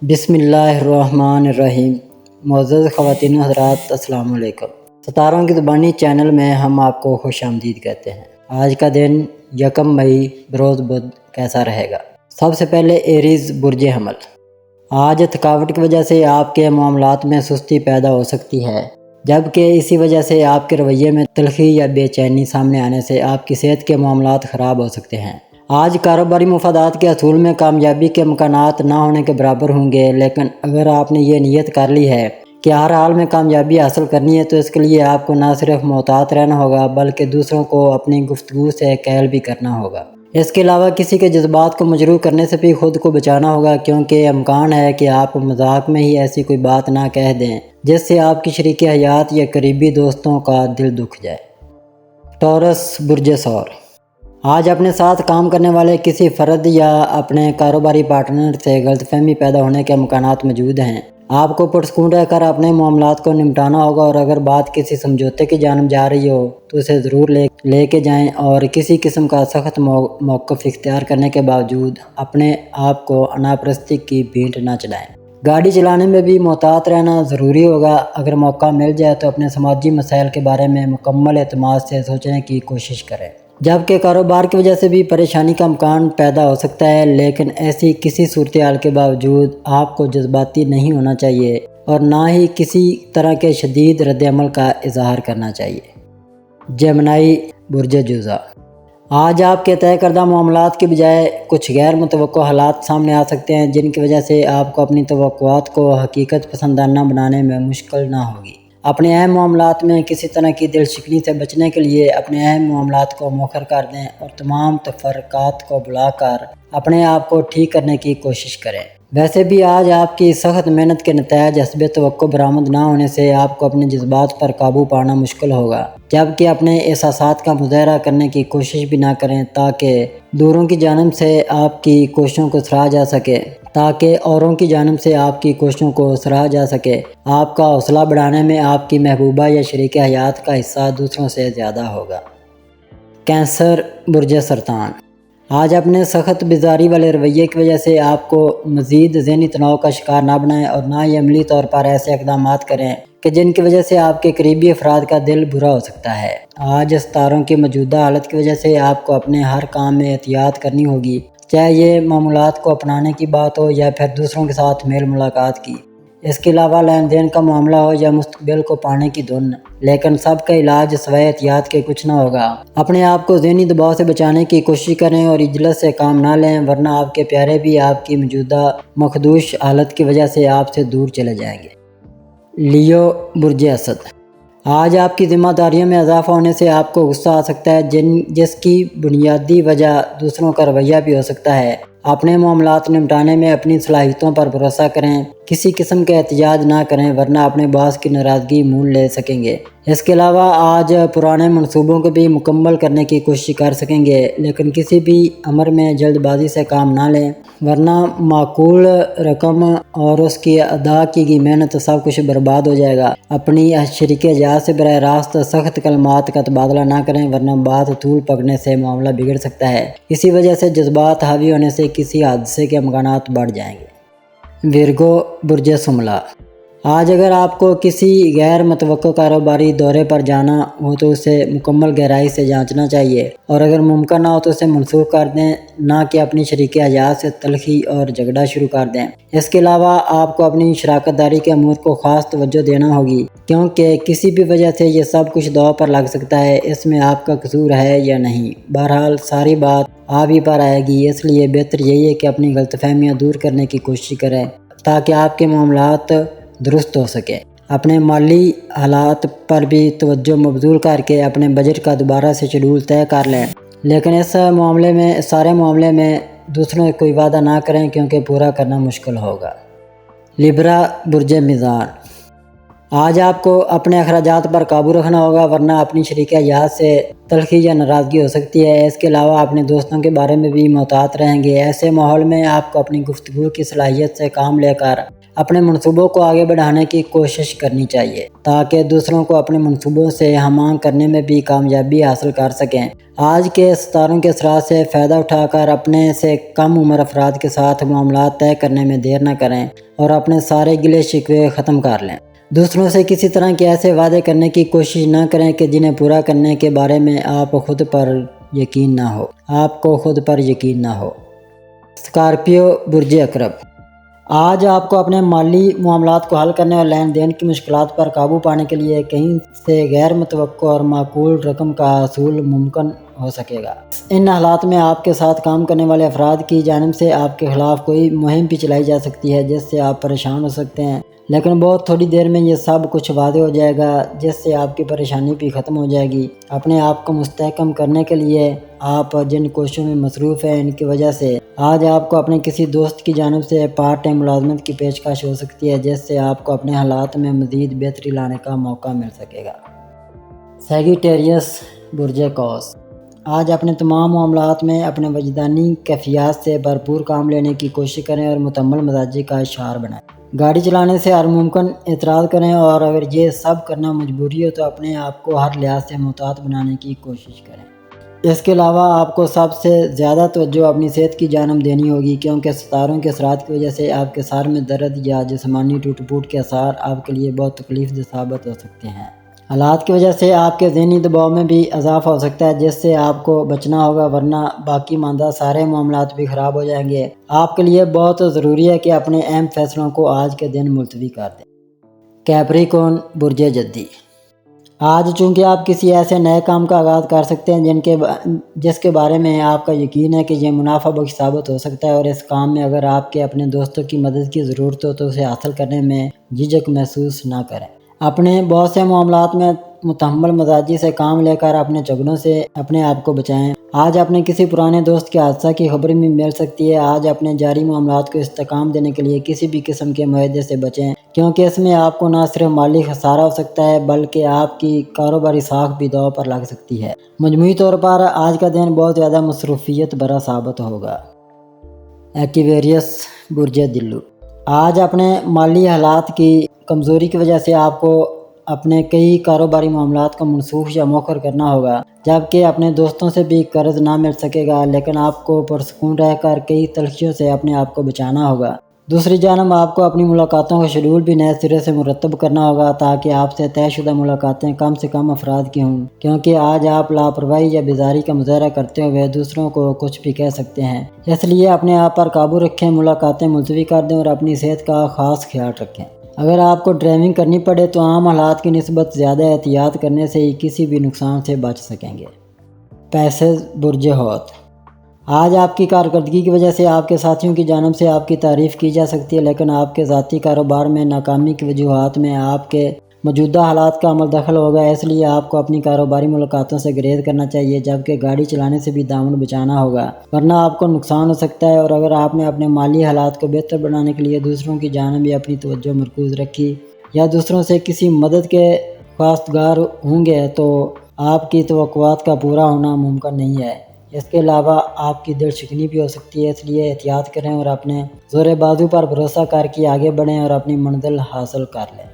بسم اللہ الرحمن الرحیم۔ معزز خواتین و حضرات، السلام علیکم۔ ستاروں کی زبانی چینل میں ہم آپ کو خوش آمدید کہتے ہیں۔ آج کا دن 1 مئی بروز بدھ کیسا رہے گا؟ سب سے پہلے ایریز برج حمل۔ آج تھکاوٹ کی وجہ سے آپ کے معاملات میں سستی پیدا ہو سکتی ہے، جبکہ اسی وجہ سے آپ کے رویے میں تلخی یا بے چینی سامنے آنے سے آپ کی صحت کے معاملات خراب ہو سکتے ہیں۔ آج کاروباری مفادات کے حصول میں کامیابی کے امکانات نہ ہونے کے برابر ہوں گے، لیکن اگر آپ نے یہ نیت کر لی ہے کہ ہر حال میں کامیابی حاصل کرنی ہے تو اس کے لیے آپ کو نہ صرف محتاط رہنا ہوگا بلکہ دوسروں کو اپنی گفتگو سے قائل بھی کرنا ہوگا۔ اس کے علاوہ کسی کے جذبات کو مجروح کرنے سے بھی خود کو بچانا ہوگا، کیونکہ امکان ہے کہ آپ مذاق میں ہی ایسی کوئی بات نہ کہہ دیں جس سے آپ کی شریک حیات یا قریبی دوستوں کا دل دکھ جائے۔ ٹورس برج ثور۔ آج اپنے ساتھ کام کرنے والے کسی فرد یا اپنے کاروباری پارٹنر سے غلط فہمی پیدا ہونے کے امکانات موجود ہیں۔ آپ کو پرسکون رہ کر اپنے معاملات کو نمٹانا ہوگا، اور اگر بات کسی سمجھوتے کی جانب جا رہی ہو تو اسے ضرور لے کے جائیں، اور کسی قسم کا سخت موقف اختیار کرنے کے باوجود اپنے آپ کو انا پرستی کی بھینٹ نہ چڑھائیں۔ گاڑی چلانے میں بھی محتاط رہنا ضروری ہوگا۔ اگر موقع مل جائے تو اپنے سماجی مسائل کے بارے میں مکمل اعتماد سے سوچنے کی کوشش کریں۔ جبکہ کاروبار کی وجہ سے بھی پریشانی کا امکان پیدا ہو سکتا ہے، لیکن ایسی کسی صورتحال کے باوجود آپ کو جذباتی نہیں ہونا چاہیے اور نہ ہی کسی طرح کے شدید رد عمل کا اظہار کرنا چاہیے۔ جیمنائی برج جوزا۔ آج آپ کے طے کردہ معاملات کے بجائے کچھ غیر متوقع حالات سامنے آ سکتے ہیں، جن کی وجہ سے آپ کو اپنی توقعات کو حقیقت پسندانہ بنانے میں مشکل نہ ہوگی۔ اپنے اہم معاملات میں کسی طرح کی دل شکنی سے بچنے کے لیے اپنے اہم معاملات کو مؤخر کر دیں اور تمام تفرقات کو بلا کر اپنے آپ کو ٹھیک کرنے کی کوشش کریں۔ ویسے بھی آج آپ کی سخت محنت کے نتائج حسب توقع برآمد نہ ہونے سے آپ کو اپنے جذبات پر قابو پانا مشکل ہوگا، جبکہ اپنے احساسات کا مظاہرہ کرنے کی کوشش بھی نہ کریں تاکہ اوروں کی جانب سے آپ کی کوششوں کو سراہا جا سکے۔ آپ کا حوصلہ بڑھانے میں آپ کی محبوبہ یا شریک حیات کا حصہ دوسروں سے زیادہ ہوگا۔ کینسر برج سرطان۔ آج اپنے سخت مزاجی والے رویے کی وجہ سے آپ کو مزید ذہنی تناؤ کا شکار نہ بنائیں، اور نہ ہی عملی طور پر ایسے اقدامات کریں کہ جن کی وجہ سے آپ کے قریبی افراد کا دل برا ہو سکتا ہے۔ آج ستاروں کی موجودہ حالت کی وجہ سے آپ کو اپنے ہر کام میں احتیاط کرنی ہوگی، چاہے یہ معاملات کو اپنانے کی بات ہو یا پھر دوسروں کے ساتھ میل ملاقات کی۔ اس کے علاوہ لین دین کا معاملہ ہو یا مستقبل کو پانے کی دھن، لیکن سب کا علاج سوائے احتیاط کے کچھ نہ ہوگا۔ اپنے آپ کو ذہنی دباؤ سے بچانے کی کوشش کریں اور عجلت سے کام نہ لیں، ورنہ آپ کے پیارے بھی آپ کی موجودہ مخدوش حالت کی وجہ سے آپ سے دور چلے جائیں گے۔ لیو برج اسد۔ آج آپ کی ذمہ داریوں میں اضافہ ہونے سے آپ کو غصہ آ سکتا ہے، جس کی بنیادی وجہ دوسروں کا رویہ بھی ہو سکتا ہے۔ اپنے معاملات نمٹانے میں اپنی صلاحیتوں پر بھروسہ کریں، کسی قسم کا احتجاج نہ کریں، ورنہ اپنے باس کی ناراضگی مول لے سکیں گے۔ اس کے علاوہ آج پرانے منصوبوں کو بھی مکمل کرنے کی کوشش کر سکیں گے، لیکن کسی بھی امر میں جلد بازی سے کام نہ لیں، ورنہ معقول رقم اور اس کی ادا کی گئی محنت سب کچھ برباد ہو جائے گا۔ اپنی شریک حیات سے براہ راست سخت کلمات کا تبادلہ نہ کریں، ورنہ بات طول پکڑنے سے معاملہ بگڑ سکتا ہے۔ اسی وجہ سے جذبات حاوی ہونے سے کسی حادثے کے امکانات بڑھ جائیں گے۔ ورگو برج سملا۔ آج اگر آپ کو کسی غیر متوقع کاروباری دورے پر جانا ہو تو اسے مکمل گہرائی سے جانچنا چاہیے، اور اگر ممکن نہ ہو تو اسے منسوخ کر دیں، نہ کہ اپنی شریک حیات سے تلخی اور جھگڑا شروع کر دیں۔ اس کے علاوہ آپ کو اپنی شراکت داری کے امور کو خاص توجہ دینا ہوگی، کیونکہ کسی بھی وجہ سے یہ سب کچھ داؤ پر لگ سکتا ہے، اس میں آپ کا قصور ہے یا نہیں۔ بہرحال ساری بات آپ ہی پر آئے گی، اس لیے بہتر یہی ہے کہ اپنی غلط فہمیاں دور کرنے کی کوشش کریں تاکہ آپ کے معاملات درست ہو سکیں۔ اپنے مالی حالات پر بھی توجہ مبذول کر کے اپنے بجٹ کا دوبارہ سے شیڈول طے کر لیں، لیکن اس سارے معاملے میں دوسروں سے کوئی وعدہ نہ کریں، کیونکہ پورا کرنا مشکل ہوگا۔ لیبرا برج میزان۔ آج آپ کو اپنے اخراجات پر قابو رکھنا ہوگا ورنہ اپنی شریک حیات سے تلخی یا ناراضگی ہو سکتی ہے۔ اس کے علاوہ اپنے دوستوں کے بارے میں بھی محتاط رہیں گے۔ ایسے ماحول میں آپ کو اپنی گفتگو کی صلاحیت سے کام لے کر اپنے منصوبوں کو آگے بڑھانے کی کوشش کرنی چاہیے تاکہ دوسروں کو اپنے منصوبوں سے ہم آہنگ کرنے میں بھی کامیابی حاصل کر سکیں۔ آج کے ستاروں کے اثرات سے فائدہ اٹھا کر اپنے سے کم عمر افراد کے ساتھ معاملات طے کرنے میں دیر نہ کریں اور اپنے سارے گلے شکوے ختم کر لیں۔ دوسروں سے کسی طرح کے ایسے وعدے کرنے کی کوشش نہ کریں کہ جنہیں پورا کرنے کے بارے میں آپ کو خود پر یقین نہ ہو۔ اسکارپیو برج عقرب، آج آپ کو اپنے مالی معاملات کو حل کرنے اور لین دین کی مشکلات پر قابو پانے کے لیے کہیں سے غیر متوقع اور معقول رقم کا حصول ممکن ہو سکے گا۔ ان حالات میں آپ کے ساتھ کام کرنے والے افراد کی جانب سے آپ کے خلاف کوئی مہم بھی چلائی جا سکتی ہے جس سے آپ پریشان ہو سکتے ہیں، لیکن بہت تھوڑی دیر میں یہ سب کچھ واضح ہو جائے گا جس سے آپ کی پریشانی بھی ختم ہو جائے گی۔ اپنے آپ کو مستحکم کرنے کے لیے آپ جن کوششوں میں مصروف ہیں ان کی وجہ سے آج آپ کو اپنے کسی دوست کی جانب سے پارٹ ٹائم ملازمت کی پیشکش ہو سکتی ہے جس سے آپ کو اپنے حالات میں مزید بہتری لانے کا موقع مل سکے گا۔ سیگیٹیریس برج قوس، آج اپنے تمام معاملات میں اپنے وجدانی کیفیات سے بھرپور کام لینے کی کوشش کریں اور متحمل مزاجی کا شعار بنائیں۔ گاڑی چلانے سے ہر ممکن اعتراض کریں اور اگر یہ سب کرنا مجبوری ہو تو اپنے آپ کو ہر لحاظ سے محتاط بنانے کی کوشش کریں۔ اس کے علاوہ آپ کو سب سے زیادہ توجہ اپنی صحت کی جانب دینی ہوگی کیونکہ ستاروں کے اثرات کی وجہ سے آپ کے سر میں درد یا جسمانی ٹوٹ پھوٹ کے آثار آپ کے لیے بہت تکلیف دہ ثابت ہو سکتے ہیں۔ حالات کی وجہ سے آپ کے ذہنی دباؤ میں بھی اضافہ ہو سکتا ہے جس سے آپ کو بچنا ہوگا ورنہ باقی ماندہ سارے معاملات بھی خراب ہو جائیں گے۔ آپ کے لیے بہت ضروری ہے کہ اپنے اہم فیصلوں کو آج کے دن ملتوی کر دیں۔ کیپریکون برج جدی، آج چونکہ آپ کسی ایسے نئے کام کا آغاز کر سکتے ہیں جس کے بارے میں آپ کا یقین ہے کہ یہ منافع بخش ثابت ہو سکتا ہے اور اس کام میں اگر آپ کے اپنے دوستوں کی مدد کی ضرورت ہو تو اسے حاصل کرنے میں جھجک محسوس نہ کریں۔ اپنے بہت سے معاملات میں متحمل مزاجی سے کام لے کر اپنے جھگڑوں سے اپنے آپ کو بچائیں۔ آج اپنے کسی پرانے دوست کے حادثہ کی خبر بھی مل سکتی ہے۔ آج اپنے جاری معاملات کو استحکام دینے کے لیے کسی بھی قسم کے معاہدے سے بچیں کیونکہ اس میں آپ کو نہ صرف مالی خسارہ ہو سکتا ہے بلکہ آپ کی کاروباری ساکھ بھی داؤ پر لگ سکتی ہے۔ مجموعی طور پر آج کا دن بہت زیادہ مصروفیت بھرا ثابت ہوگا۔ ایکویریس برج دلو، آج اپنے مالی حالات کی کمزوری کی وجہ سے آپ کو اپنے کئی کاروباری معاملات کو منسوخ یا مؤخر کرنا ہوگا جبکہ اپنے دوستوں سے بھی قرض نہ مل سکے گا، لیکن آپ کو پرسکون رہ کر کئی تلخیوں سے اپنے آپ کو بچانا ہوگا۔ دوسری جانب آپ کو اپنی ملاقاتوں کا شیڈول بھی نئے سرے سے مرتب کرنا ہوگا تاکہ آپ سے طے شدہ ملاقاتیں کم سے کم افراد کی ہوں کیونکہ آج آپ لاپرواہی یا بیزاری کا مظاہرہ کرتے ہوئے دوسروں کو کچھ بھی کہہ سکتے ہیں، اس لیے اپنے آپ پر قابو رکھیں، ملاقاتیں ملتوی کر دیں اور اپنی صحت کا خاص خیال رکھیں۔ اگر آپ کو ڈرائیونگ کرنی پڑے تو عام حالات کی نسبت زیادہ احتیاط کرنے سے ہی کسی بھی نقصان سے بچ سکیں گے۔ پیسز برج حوت، آج آپ کی کارکردگی کی وجہ سے آپ کے ساتھیوں کی جانب سے آپ کی تعریف کی جا سکتی ہے لیکن آپ کے ذاتی کاروبار میں ناکامی کی وجوہات میں آپ کے موجودہ حالات کا عمل دخل ہوگا، اس لیے آپ کو اپنی کاروباری ملاقاتوں سے گریز کرنا چاہیے جبکہ گاڑی چلانے سے بھی دامن بچانا ہوگا ورنہ آپ کو نقصان ہو سکتا ہے۔ اور اگر آپ نے اپنے مالی حالات کو بہتر بنانے کے لیے دوسروں کی جانب بھی اپنی توجہ مرکوز رکھی یا دوسروں سے کسی مدد کے خواستگار ہوں گے تو آپ کی توقعات کا پورا ہونا ممکن نہیں ہے۔ اس کے علاوہ آپ کی دل شکنی بھی ہو سکتی ہے، اس لیے احتیاط کریں اور اپنے زور بازو پر بھروسہ کر کے آگے بڑھیں اور اپنی منزل حاصل کر لیں۔